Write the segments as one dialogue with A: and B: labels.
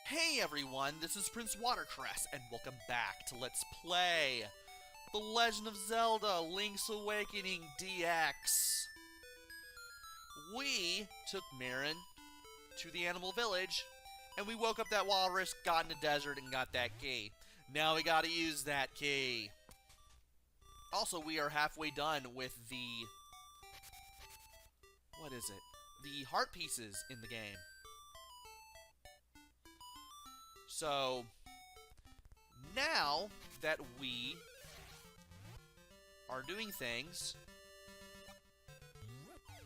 A: Hey everyone, this is PrinceWatercress, and welcome back to Let's Play The Legend of Zelda Link's Awakening DX. We took Marin to the animal village, and we woke up that walrus, got in the desert, and got that key. Now we gotta use that key. Also, we are halfway done with the... what is it? The heart pieces in the game. So, now that we are doing things,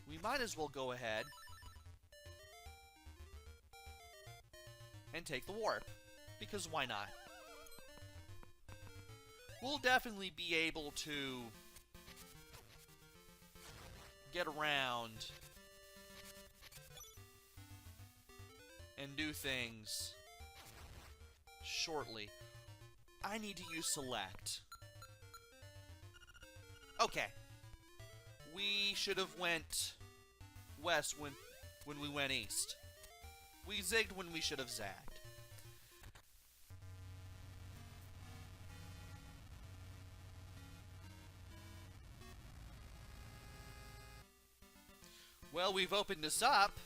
A: we might as well go ahead and take the warp, because why not? We'll definitely be able to get around and do things shortly. I need to use select. Okay. We should have went west when we went east. We zigged when we should have zagged. Well, we've opened this up,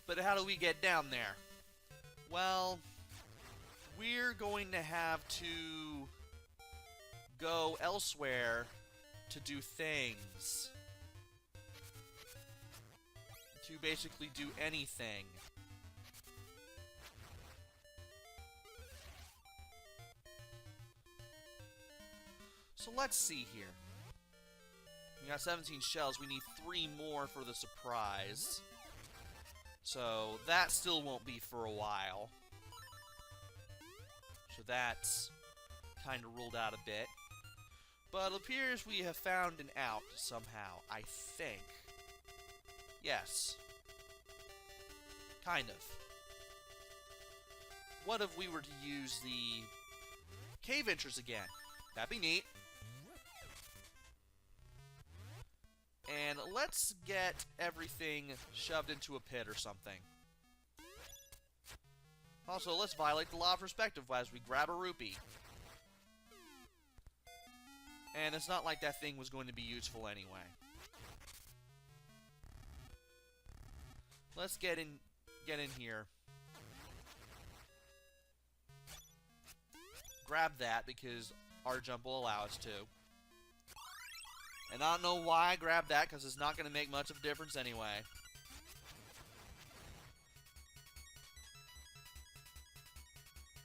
A: but how do we get down there? Well, we're going to have to go elsewhere to do things. To basically do anything. So let's see here. We got 17 shells. We need 3 more for the surprise. So that still won't be for a while. So that's kind of ruled out a bit. But it appears we have found an out somehow, I think. Yes. Kind of. What if we were to use the cave entrance again? That'd be neat. And let's get everything shoved into a pit or something. Also, let's violate the law of perspective as we grab a rupee. And it's not like that thing was going to be useful anyway. Let's get in here. Grab that because our jump will allow us to. And I don't know why I grabbed that, because it's not going to make much of a difference anyway.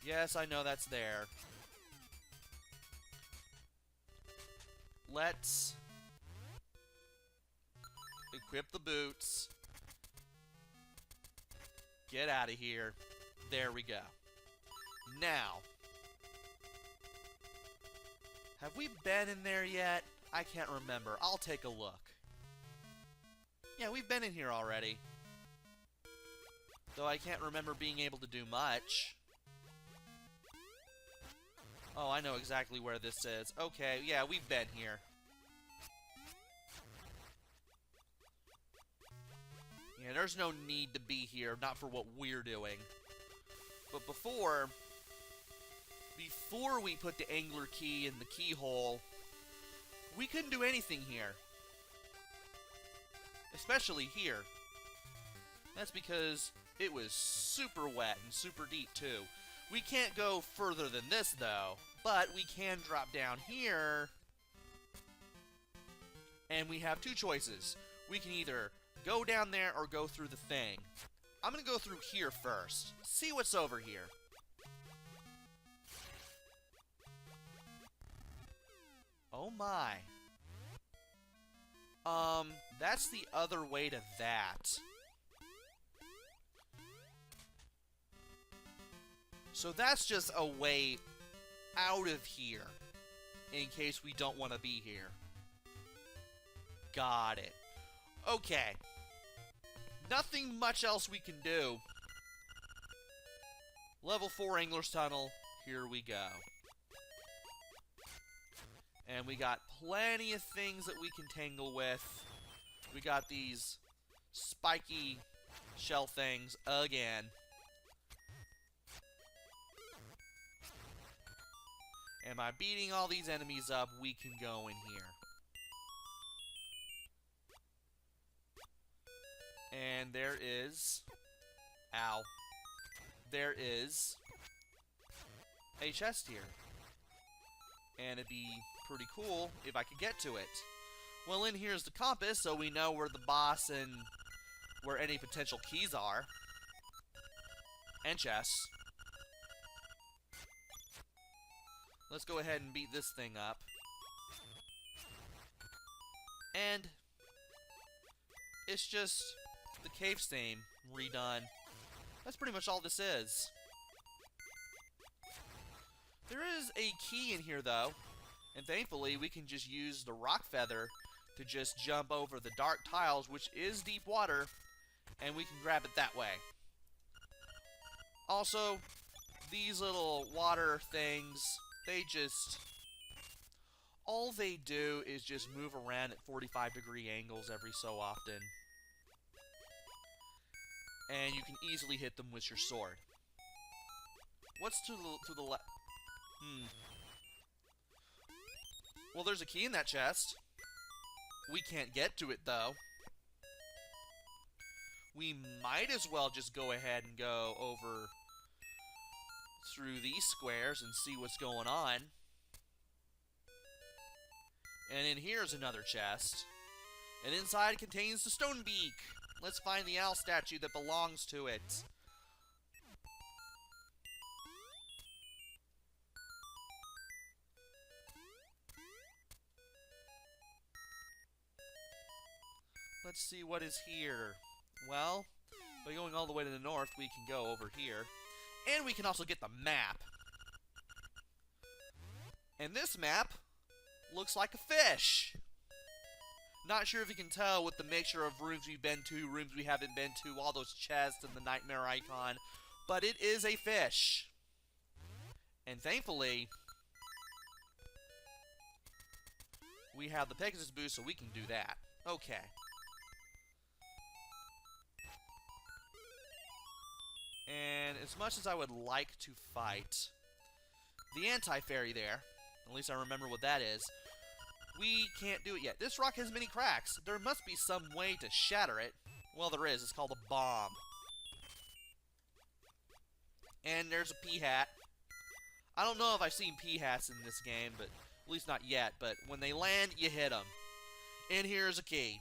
A: Yes, I know that's there. Let's equip the boots. Get out of here. There we go. Now, have we been in there yet? I can't remember. I'll take a look. Yeah, we've been in here already. Though I can't remember being able to do much. Oh, I know exactly where this is. Okay, yeah, we've been here. Yeah, there's no need to be here, not for what we're doing. But before we put the angler key in the keyhole, we couldn't do anything here. Especially here. That's because it was super wet and super deep, too. We can't go further than this, though. But we can drop down here. And we have 2 choices. We can either go down there or go through the thing. I'm going to go through here first. See what's over here. Oh my. That's the other way to that. So that's just a way out of here, in case we don't want to be here. Got it. Okay. Nothing much else we can do. Level 4 Angler's Tunnel, here we go. And we got plenty of things that we can tangle with. We got these spiky shell things again. And by beating all these enemies up, we can go in here. And there is... Ow. There is a chest here. And it'd be pretty cool if I could get to it. Well, in here's the compass, so we know where the boss and where any potential keys are. And chests. Let's go ahead and beat this thing up. And it's just the cave theme redone. That's pretty much all this is. There is a key in here, though. And thankfully, we can just use the rock feather to just jump over the dark tiles, which is deep water, and we can grab it that way. Also, these little water things, they just... all they do is just move around at 45-degree angles every so often. And you can easily hit them with your sword. What's to the left? Well, there's a key in that chest. We can't get to it, though. We might as well just go ahead and go over through these squares and see what's going on. And in here's another chest. And inside it contains the stone beak. Let's find the owl statue that belongs to it. Let's see what is here. Well, by going all the way to the north, we can go over here. And we can also get the map. And this map looks like a fish. Not sure if you can tell with the mixture of rooms we've been to, rooms we haven't been to, all those chests and the nightmare icon. But it is a fish. And thankfully, we have the Pegasus boost, so we can do that. Okay. And as much as I would like to fight the anti-fairy there, at least I remember what that is, we can't do it yet. This rock has many cracks. There must be some way to shatter it. Well, there is. It's called a bomb. And there's a pea-hat. I don't know if I've seen pea-hats in this game, but at least not yet. But when they land, you hit them. And here's a key.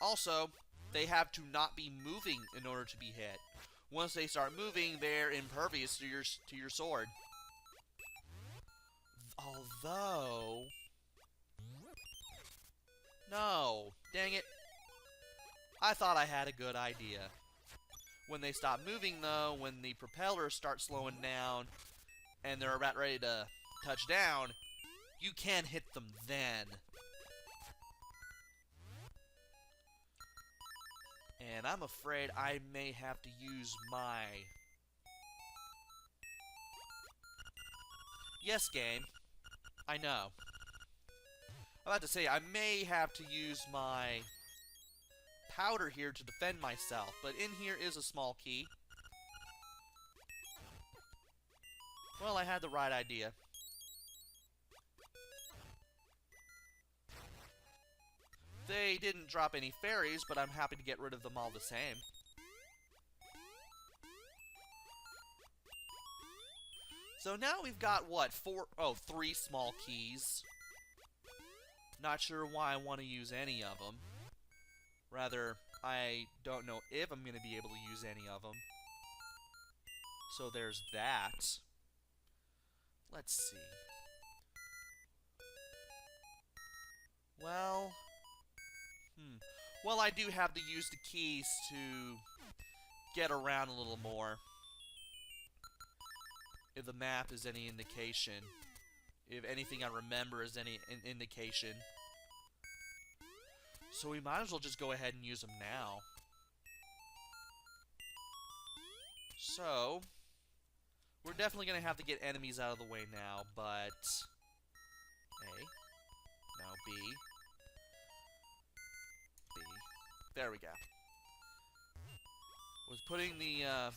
A: Also, they have to not be moving in order to be hit. Once they start moving, they're impervious to your sword. Although... no. Dang it. I thought I had a good idea. When they stop moving, though, when the propellers start slowing down, and they're about ready to touch down, you can hit them then. And I'm afraid I may have to use my... yes, game. I know. I'm about to say, I may have to use my powder here to defend myself. But in here is a small key. Well, I had the right idea. They didn't drop any fairies, but I'm happy to get rid of them all the same. So now we've got, what, three small keys. Not sure why I want to use any of them. Rather, I don't know if I'm going to be able to use any of them. So there's that. Let's see. Well... well, I do have to use the keys to get around a little more. If the map is any indication. If anything I remember is any indication. So we might as well just go ahead and use them now. So, we're definitely going to have to get enemies out of the way now, but... A. Now B. B. There we go. Was putting the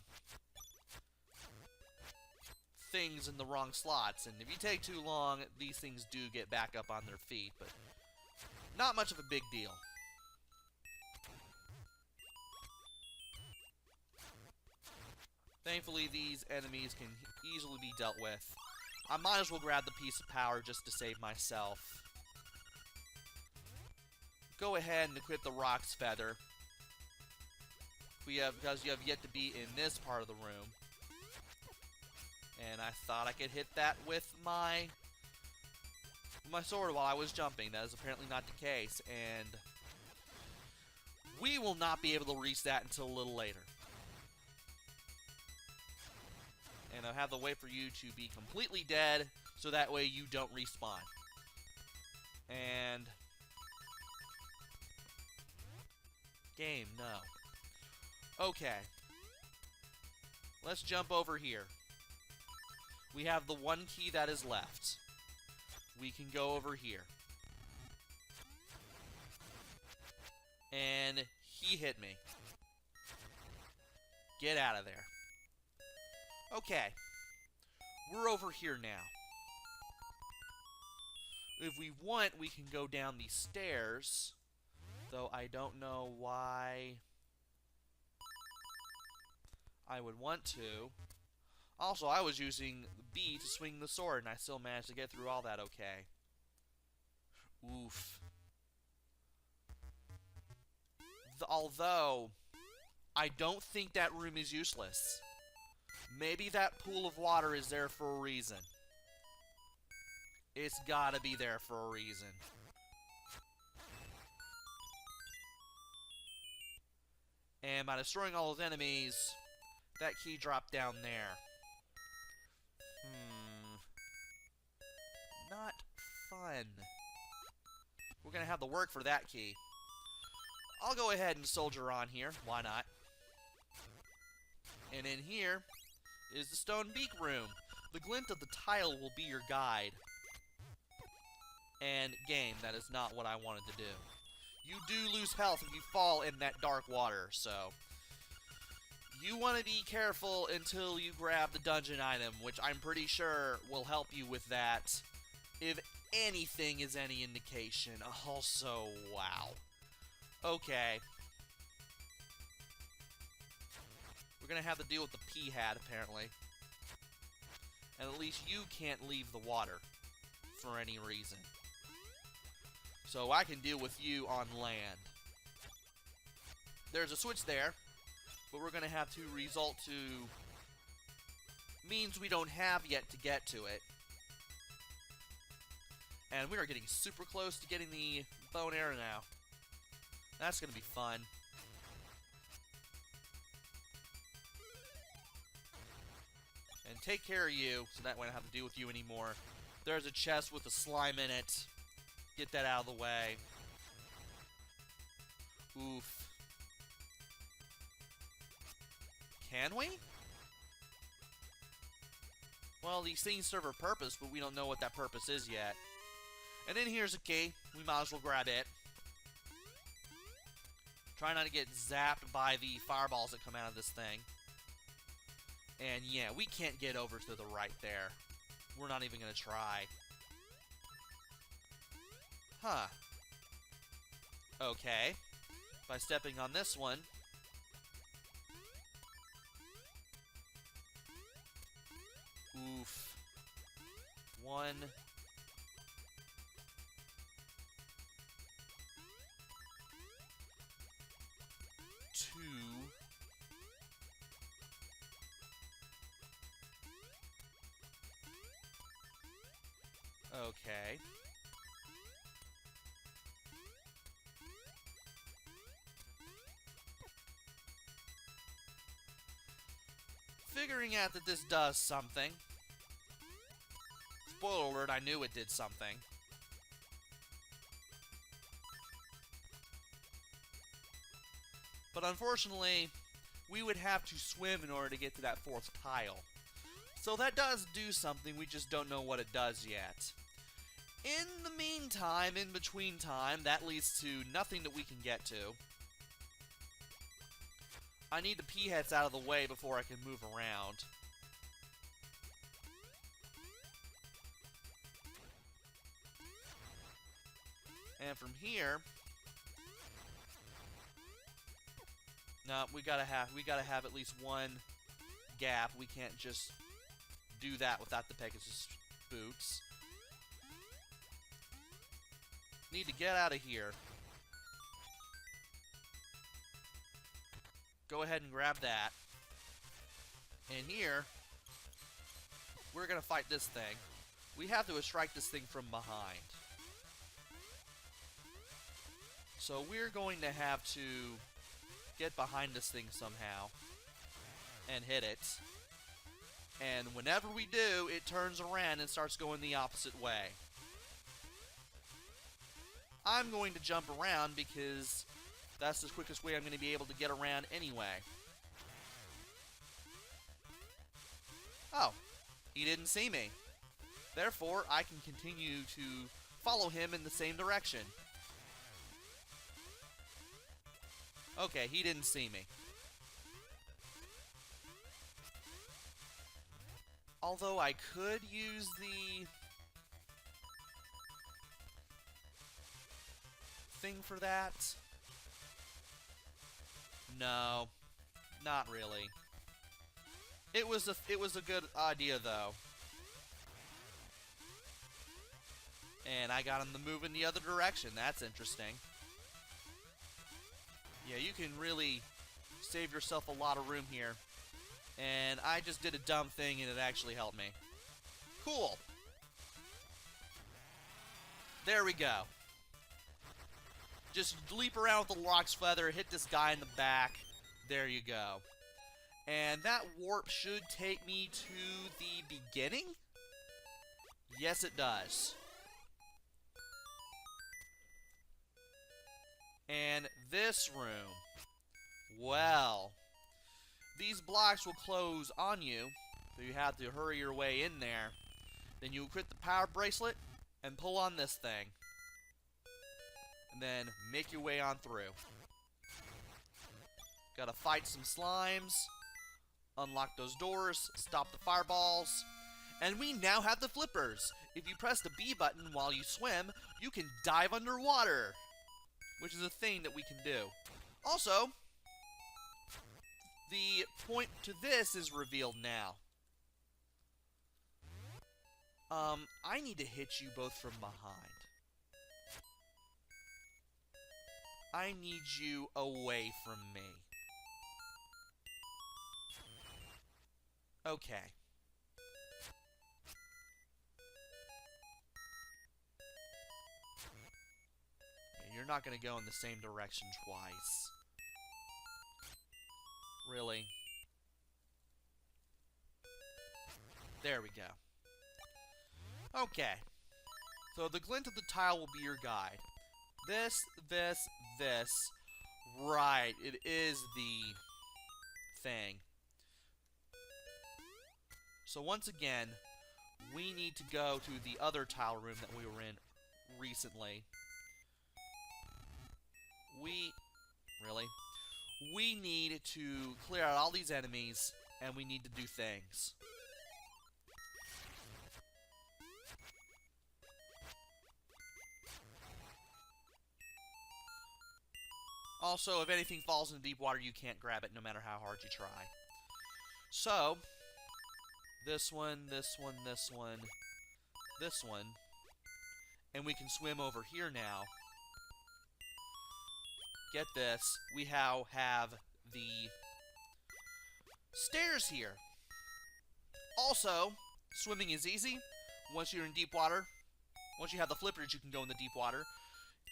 A: things in the wrong slots, and if you take too long, these things do get back up on their feet, but not much of a big deal. Thankfully, these enemies can easily be dealt with. I might as well grab the piece of power just to save myself. Go ahead and equip the Rock's Feather. Because you have yet to be in this part of the room. And I thought I could hit that with my sword while I was jumping. That is apparently not the case. And we will not be able to reach that until a little later. And I'll have to wait for you to be completely dead, so that way you don't respawn. And game, no. Okay. Let's jump over here. We have the one key that is left. We can go over here. And he hit me. Get out of there. Okay. We're over here now. If we want, we can go down these stairs. Though I don't know why I would want to. Also, I was using B to swing the sword, and I still managed to get through all that okay. Oof. Although, I don't think that room is useless. Maybe that pool of water is there for a reason. It's gotta be there for a reason. And by destroying all those enemies, that key dropped down there. Not fun. We're gonna have to work for that key. I'll go ahead and soldier on here. Why not? And in here is the stone beak room. The glint of the tile will be your guide. And game, that is not what I wanted to do. You do lose health if you fall in that dark water, so you want to be careful until you grab the dungeon item, which I'm pretty sure will help you with that, if anything is any indication. Also, wow. Okay. We're going to have to deal with the P-hat, apparently. And at least you can't leave the water for any reason. So I can deal with you on land. There's a switch there, but we're going to have to resort to means we don't have yet to get to it. And we are getting super close to getting the bow and arrow now. That's going to be fun. And take care of you, so that way I don't have to deal with you anymore. There's a chest with a slime in it. Get that out of the way. Oof. Can we? Well, these things serve a purpose, but we don't know what that purpose is yet. And then here's a key. We might as well grab it. Try not to get zapped by the fireballs that come out of this thing. And yeah, we can't get over to the right there. We're not even going to try. Huh. Okay. By stepping on this one. Oof. 1. 2. Okay. Figuring out that this does something. Spoiler alert, I knew it did something. But unfortunately, we would have to swim in order to get to that fourth tile. So that does do something, we just don't know what it does yet. In the meantime, in between time, that leads to nothing that we can get to. I need the P-heads out of the way before I can move around. And from here... No, we gotta have at least one gap. We can't just do that without the Pegasus boots. Need to get out of here. Go ahead and grab that. And here, we're gonna fight this thing. We have to strike this thing from behind. So we're going to have to get behind this thing somehow and hit it. And whenever we do, it turns around and starts going the opposite way. I'm going to jump around because that's the quickest way I'm going to be able to get around anyway. Oh, he didn't see me. Therefore, I can continue to follow him in the same direction. Okay, he didn't see me. Although I could use the thing for that. No, not really. It was a good idea though. And I got him to move in the other direction. That's interesting. Yeah, you can really save yourself a lot of room here. And I just did a dumb thing and it actually helped me. Cool. There we go. Just leap around with the Lock's Feather, hit this guy in the back. There you go. And that warp should take me to the beginning? Yes, it does. And this room. Well, these blocks will close on you, so you have to hurry your way in there. Then you equip the power bracelet and pull on this thing. And then make your way on through. Gotta fight some slimes, unlock those doors, stop the fireballs, and we now have the flippers. If you press the B button while you swim, you can dive underwater, which is a thing that we can do. Also, the point to this is revealed now. I need to hit you both from behind. I need you away from me. Okay. Yeah, you're not going to go in the same direction twice. Really? There we go. Okay. So the glint of the tile will be your guide. This. Right, it is the thing. So once again, we need to go to the other tile room that we were in recently. Really? We need to clear out all these enemies, and we need to do things. Also, if anything falls into deep water, you can't grab it no matter how hard you try. So, this one, this one, this one, this one. And we can swim over here now. Get this, we now have the stairs here. Also, swimming is easy. Once you're in deep water, once you have the flippers, you can go in the deep water.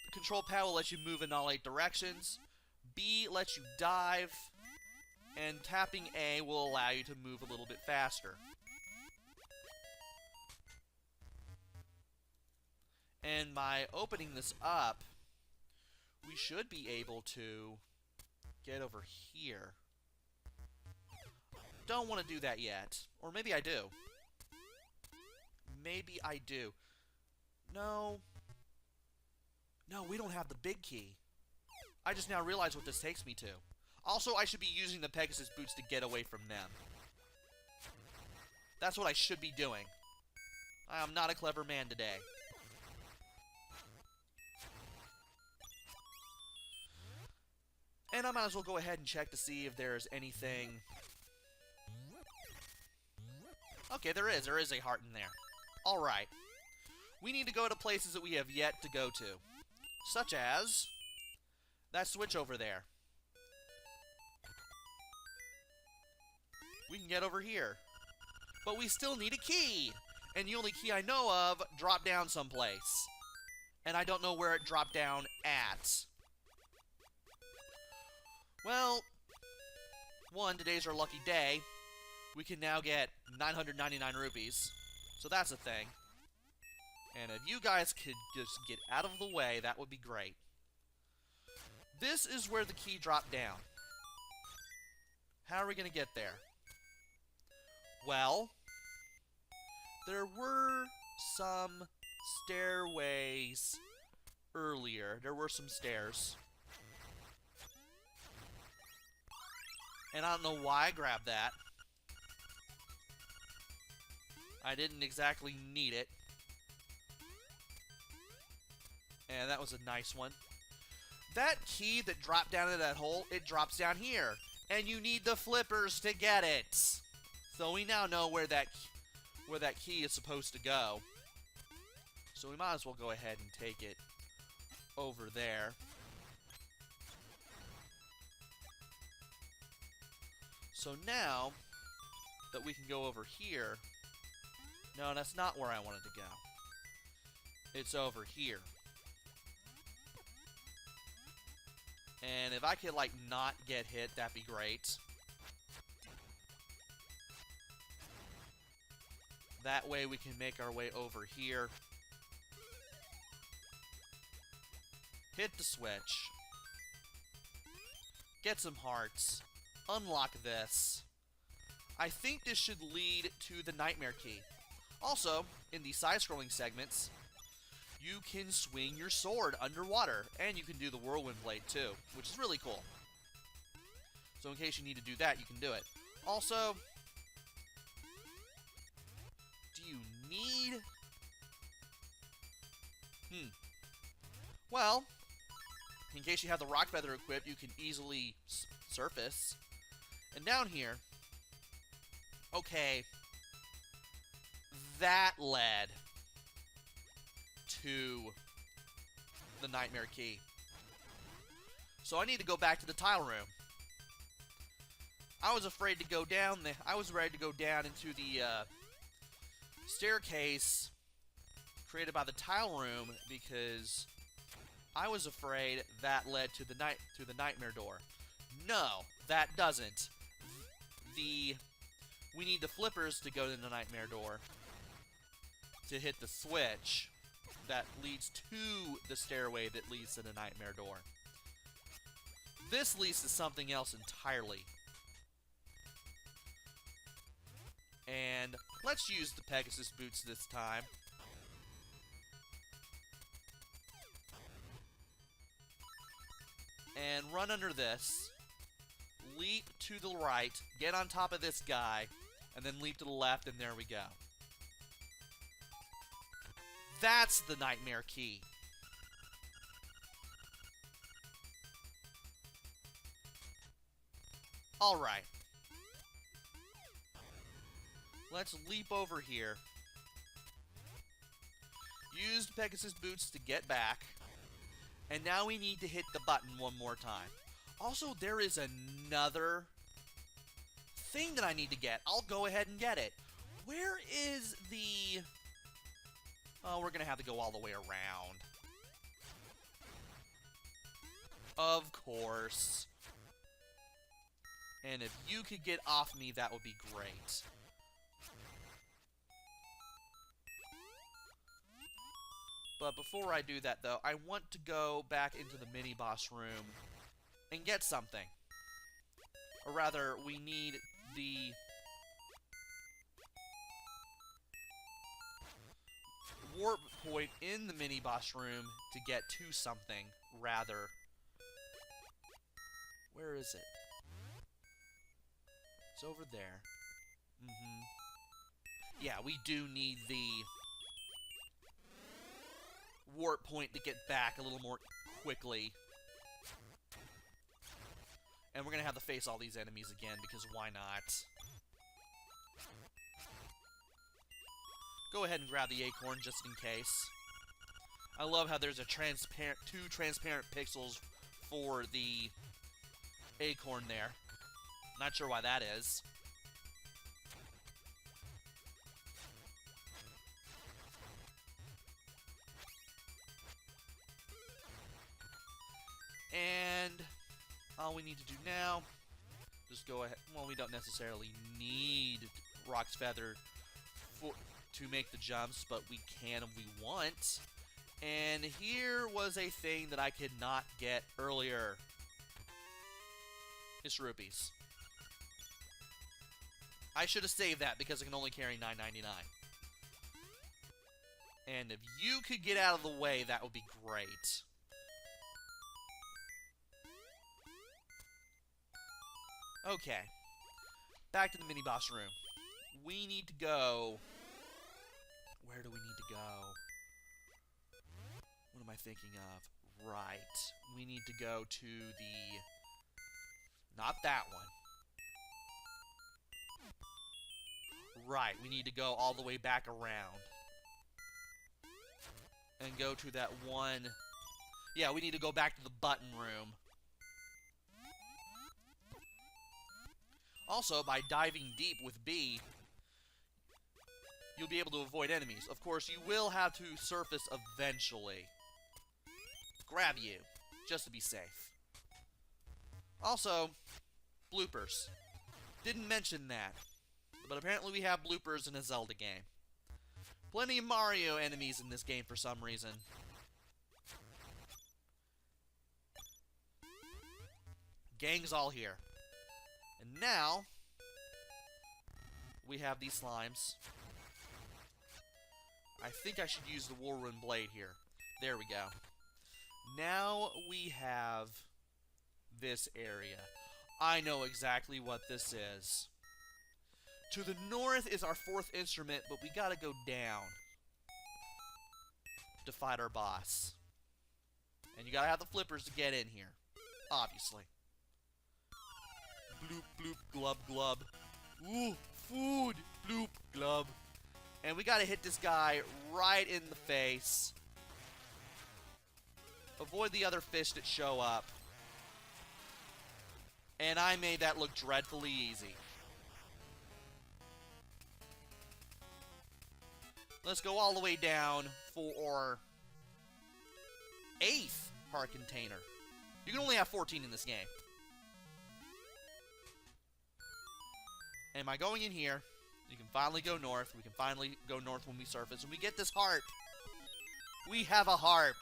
A: The control pad will let you move in all 8 directions. B lets you dive. And tapping A will allow you to move a little bit faster. And by opening this up, we should be able to get over here. Don't want to do that yet. Or maybe I do. Maybe I do. No. No, we don't have the big key. I just now realized what this takes me to. Also, I should be using the Pegasus boots to get away from them. That's what I should be doing. I am not a clever man today. And I might as well go ahead and check to see if there's anything... Okay, there is. There is a heart in there. Alright. We need to go to places that we have yet to go to. Such as... that switch over there. We can get over here. But we still need a key! And the only key I know of dropped down someplace. And I don't know where it dropped down at. Well, one, today's our lucky day. We can now get 999 rupees. So that's a thing. And if you guys could just get out of the way, that would be great. This is where the key dropped down. How are we going to get there? Well, there were some stairways earlier. There were some stairs. And I don't know why I grabbed that. I didn't exactly need it. And that was a nice one. That key that dropped down into that hole, it drops down here. And you need the flippers to get it. So we now know where that key is supposed to go. So we might as well go ahead and take it over there. So now that we can go over here... No, that's not where I wanted to go. It's over here. And if I could, like, not get hit, that'd be great. That way we can make our way over here. Hit the switch. Get some hearts. Unlock this. I think this should lead to the Nightmare Key. Also, in the side-scrolling segments, you can swing your sword underwater, and you can do the Whirlwind Blade too, which is really cool. So in case you need to do that, you can do it. Also, do you need... Well, in case you have the Rock Feather equipped, you can easily surface. And down here... Okay... That led to the Nightmare Key. So I need to go back to the tile room. I was afraid to go down there. I was ready to go down into the staircase created by the tile room because I was afraid that led to the nightmare door. No, that doesn't. We need the flippers to go to the nightmare door to hit the switch that leads to the stairway that leads to the nightmare door. This leads to something else entirely. And let's use the Pegasus boots this time. And run under this. Leap to the right, get on top of this guy, and then leap to the left, and there we go. That's the Nightmare Key. Alright. Let's leap over here. Use the Pegasus boots to get back. And now we need to hit the button one more time. Also, there is another thing that I need to get. I'll go ahead and get it. Where is the... Oh, we're going to have to go all the way around. Of course. And if you could get off me, that would be great. But before I do that, though, I want to go back into the mini-boss room and get something. Or rather, we need the... warp point in the mini-boss room to get to something, rather. Where is it? It's over there. Yeah, we do need the warp point to get back a little more quickly. And we're going to have to face all these enemies again, because why not? Go ahead and grab the acorn just in case. I love how there's a two transparent pixels for the acorn there. Not sure why that is. And all we need to do now, just go ahead. Well, we don't necessarily need Rock's Feather to make the jumps, but we can if we want. And here was a thing that I could not get earlier. It's rupees. I should have saved that because I can only carry $9.99. And if you could get out of the way, that would be great. Okay. Back to the mini-boss room. We need to go... Where do we need to go? What am I thinking of? Right. We need to go to the... Not that one. Right. We need to go all the way back around. And go to that one... Yeah, we need to go back to the button room. Also, by diving deep with B, you'll be able to avoid enemies. Of course, you will have to surface eventually. Grab you, just to be safe. Also, bloopers. Didn't mention that, but apparently we have bloopers in a Zelda game. Plenty of Mario enemies in this game for some reason. Gang's all here. And now, we have these slimes. I think I should use the Whirlwind Blade here. There we go. Now we have this area. I know exactly what this is. To the north is our fourth instrument, but we gotta go down to fight our boss. And you gotta have the flippers to get in here, obviously. Bloop, bloop, glub, glub. Ooh, food! Bloop, glub. And we gotta hit this guy right in the face. Avoid the other fish that show up. And I made that look dreadfully easy. Let's go all the way down for 8th heart container. You can only have 14 in this game. And by going in here, you can finally go north. We can finally go north when we surface. And we get this harp. We have a harp.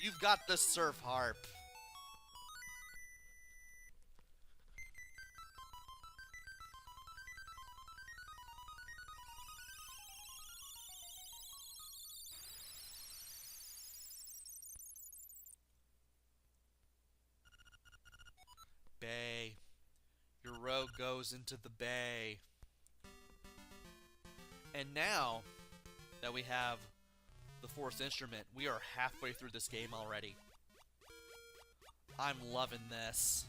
A: You've got the surf harp. Bay. Your road goes into the bay. And now that we have the fourth instrument, we are halfway through this game already. I'm loving this.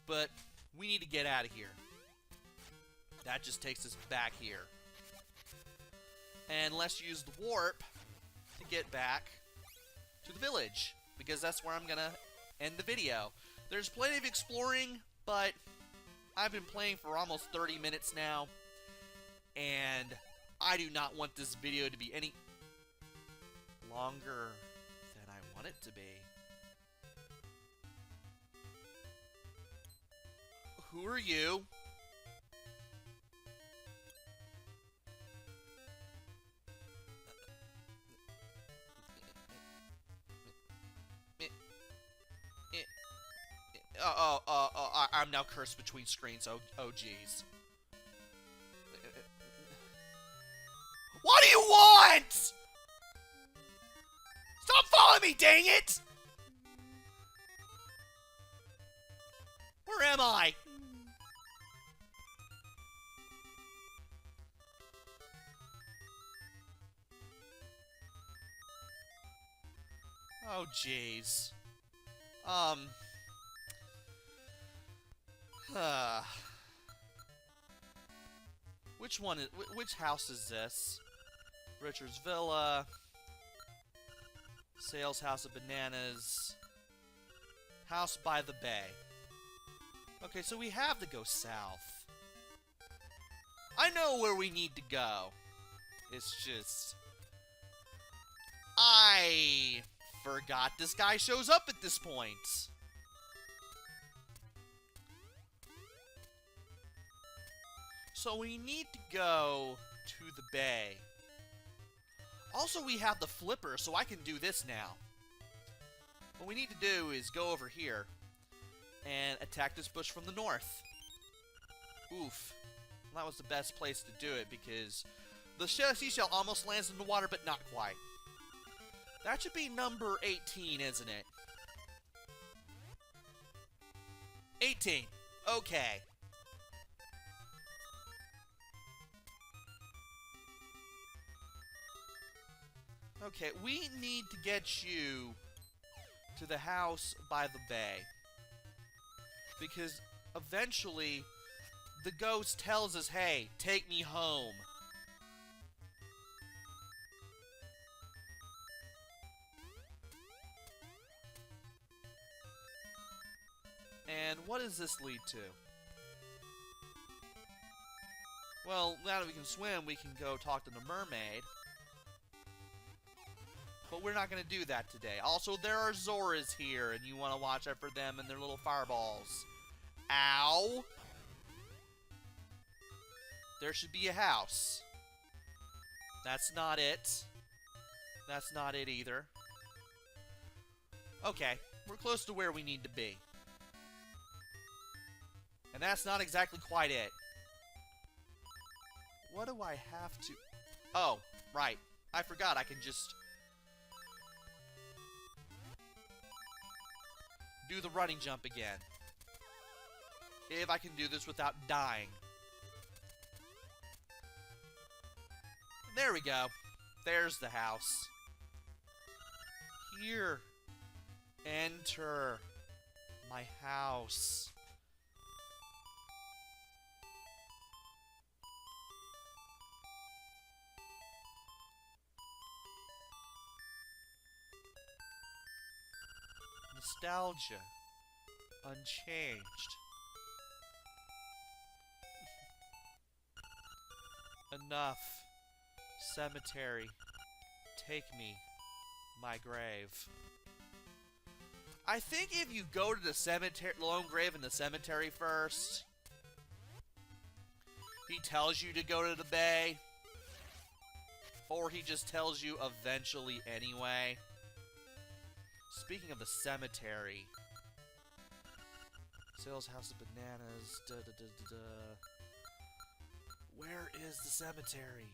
A: But we need to get out of here. That just takes us back here. And let's use the warp to get back to the village, because that's where I'm gonna end the video. There's plenty of exploring, but I've been playing for almost 30 minutes now, and I do not want this video to be any longer than I want it to be. Who are you? I'm now cursed between screens. Oh, geez. What do you want? Stop following me, dang it! Where am I? Oh, jeez. Which house is this? Richard's Villa. Sales House of Bananas. House by the Bay. Okay, so we have to go south. I know where we need to go. It's just... I forgot this guy shows up at this point. So we need to go to the bay. Also, we have the flipper, so I can do this now. What we need to do is go over here and attack this bush from the north. Oof. That was the best place to do it because the seashell almost lands in the water, but not quite. That should be number 18, isn't it? 18. Okay. Okay, we need to get you to the house by the bay. Because eventually, the ghost tells us, hey, take me home. And what does this lead to? Well, now that we can swim, we can go talk to the mermaid. But we're not going to do that today. Also, there are Zoras here, and you want to watch out for them and their little fireballs. Ow! There should be a house. That's not it. That's not it either. Okay, we're close to where we need to be. And that's not exactly quite it. What do I have to... Oh, right. I forgot I can just... do the running jump again. If I can do this without dying. There we go. There's the house. Here. Enter my house. Nostalgia. Unchanged. Enough. Cemetery. Take me. My grave. I think if you go to the cemetery, lone grave in the cemetery first, he tells you to go to the bay. Or he just tells you eventually anyway. Speaking of the cemetery. Sales House of Bananas. Da, da, da, da, da. Where is the cemetery?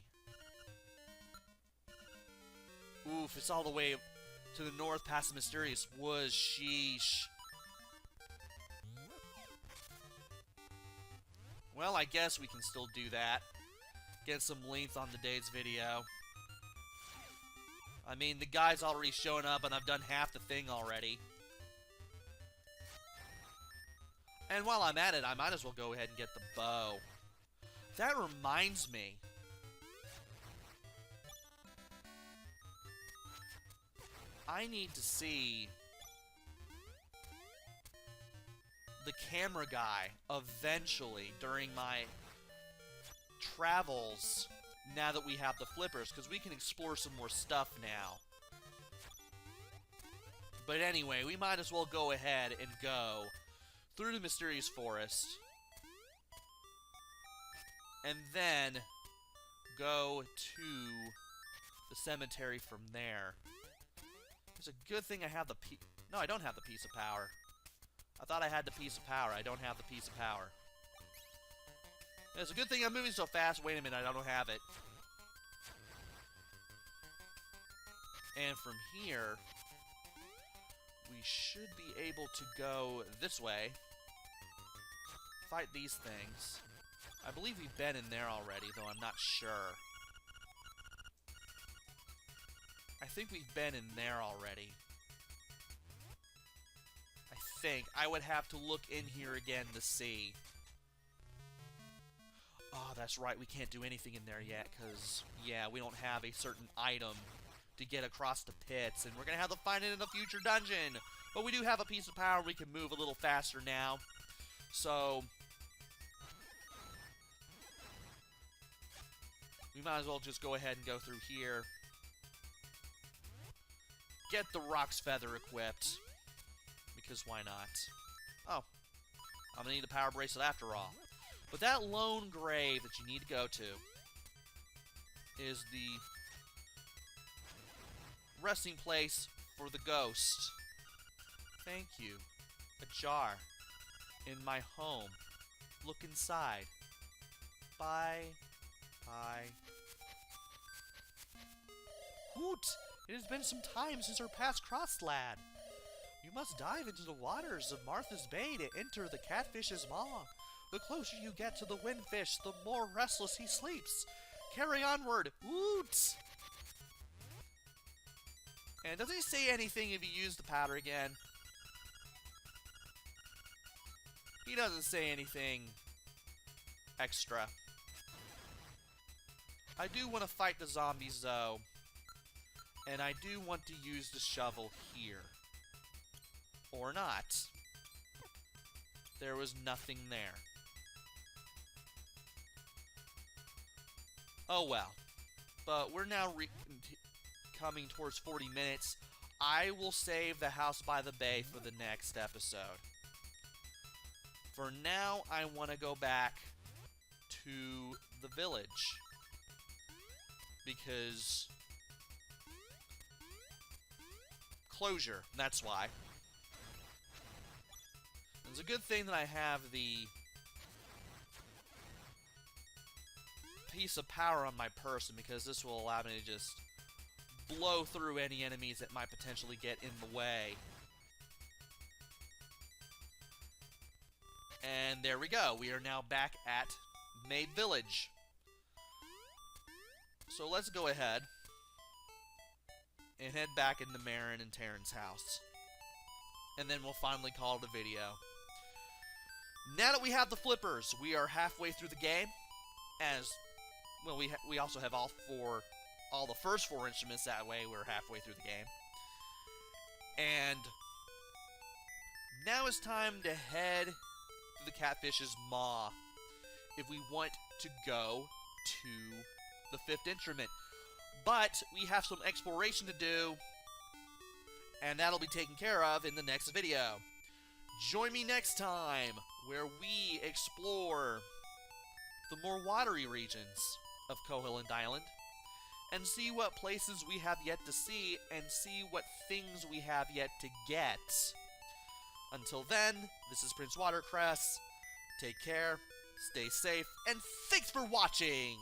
A: Oof, it's all the way to the north past the mysterious woods. Sheesh. Well, I guess we can still do that. Get some length on today's video. I mean, the guy's already shown up and I've done half the thing already. And while I'm at it, I might as well go ahead and get the bow. That reminds me. I need to see the camera guy eventually during my travels now that we have the flippers, because we can explore some more stuff now. But anyway, we might as well go ahead and go through the mysterious forest and then go to the cemetery from there. It's a good thing I have the No, I don't have the piece of power. I thought I had the piece of power. I don't have the piece of power. It's a good thing I'm moving so fast. Wait a minute, I don't have it. And from here, we should be able to go this way. Fight these things. I believe we've been in there already, though I'm not sure. I think we've been in there already. think. I would have to look in here again to see. Oh, that's right. We can't do anything in there yet because, yeah, we don't have a certain item to get across the pits, and we're going to have to find it in a future dungeon. But we do have a piece of power. We can move a little faster now. So we might as well just go ahead and go through here. Get the Rock's Feather equipped. Because why not? Oh. I'm going to need the power bracelet after all. But that lone grave that you need to go to is the resting place for the ghost. Thank you. A jar. In my home. Look inside. Bye. Bye. Hoot! It has been some time since our paths crossed, lad. You must dive into the waters of Martha's Bay to enter the catfish's maw. The closer you get to the windfish, the more restless he sleeps. Carry onward. Woot! And doesn't he say anything if you use the powder again? He doesn't say anything extra. I do want to fight the zombies, though. And I do want to use the shovel here. Or not. There was nothing there. Oh well. But we're now coming towards 40 minutes. I will save the house by the bay for the next episode. For now, I want to go back to the village. Because closure, that's why. It's a good thing that I have the piece of power on my person, because this will allow me to just blow through any enemies that might potentially get in the way. And there we go. We are now back at Maid Village. So let's go ahead and head back into Marin and Terran's house. And then we'll finally call it a video. Now that we have the flippers, we are halfway through the game. As well, we also have all the first 4 instruments. That way, we're halfway through the game. And now it's time to head to the catfish's maw if we want to go to the 5th instrument. But we have some exploration to do, and that'll be taken care of in the next video. Join me next time, where we explore the more watery regions of Koholland Island, and see what places we have yet to see, and see what things we have yet to get. Until then, this is PrinceWatercress. Take care, stay safe, and thanks for watching!